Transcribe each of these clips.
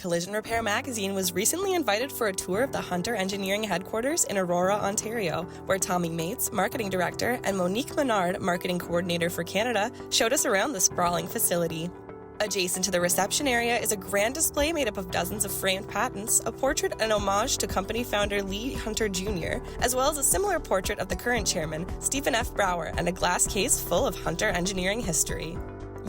Collision Repair Magazine was recently invited for a tour of the Hunter Engineering headquarters in Aurora, Ontario, where Tommy Maitz, Marketing Director, and Monique Menard, Marketing Coordinator for Canada, showed us around the sprawling facility. Adjacent to the reception area is a grand display made up of dozens of framed patents, a portrait and homage to company founder Lee Hunter Jr., as well as a similar portrait of the current chairman, Stephen F. Brower, and a glass case full of Hunter engineering history.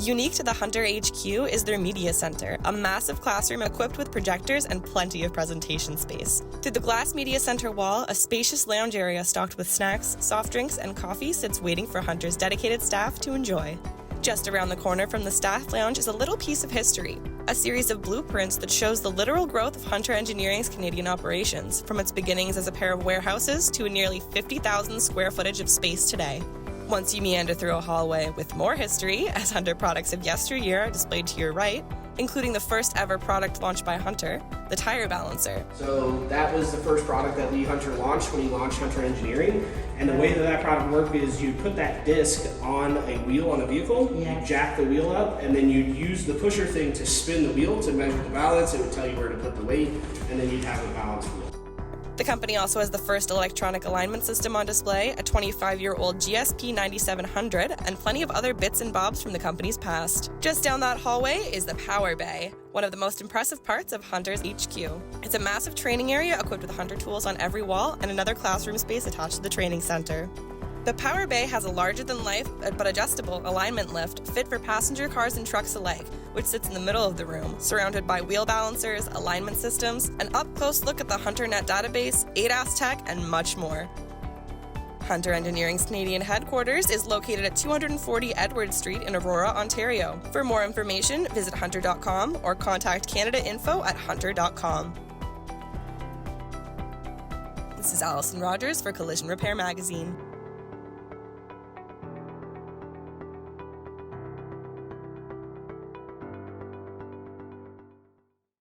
Unique to the Hunter HQ is their media center, a massive classroom equipped with projectors and plenty of presentation space. Through the glass media center wall, a spacious lounge area stocked with snacks, soft drinks, and coffee sits waiting for Hunter's dedicated staff to enjoy. Just around the corner from the staff lounge is a little piece of history, a series of blueprints that shows the literal growth of Hunter Engineering's Canadian operations, from its beginnings as a pair of warehouses to a nearly 50,000 square footage of space today. Once you meander through a hallway with more history, as Hunter products of yesteryear are displayed to your right, including the first ever product launched by Hunter, the tire balancer. So that was the first product that Lee Hunter launched when he launched Hunter Engineering. And the way that product worked is you put that disc on a wheel on a vehicle, you jack the wheel up, and then you'd use the pusher thing to spin the wheel to measure the balance. It would tell you where to put the weight, and then you'd have a balanced wheel. The company also has the first electronic alignment system on display, a 25-year-old GSP 9700, and plenty of other bits and bobs from the company's past. Just down that hallway is the Power Bay, one of the most impressive parts of Hunter's HQ. It's a massive training area equipped with Hunter tools on every wall and another classroom space attached to the training center. The Power Bay has a larger-than-life but adjustable alignment lift fit for passenger cars and trucks alike, which sits in the middle of the room, surrounded by wheel balancers, alignment systems, an up-close look at the HunterNet database, ADAS tech, and much more. Hunter Engineering's Canadian headquarters is located at 240 Edward Street in Aurora, Ontario. For more information, visit hunter.com or contact canadainfo@hunter.com. This is Allison Rogers for Collision Repair Magazine.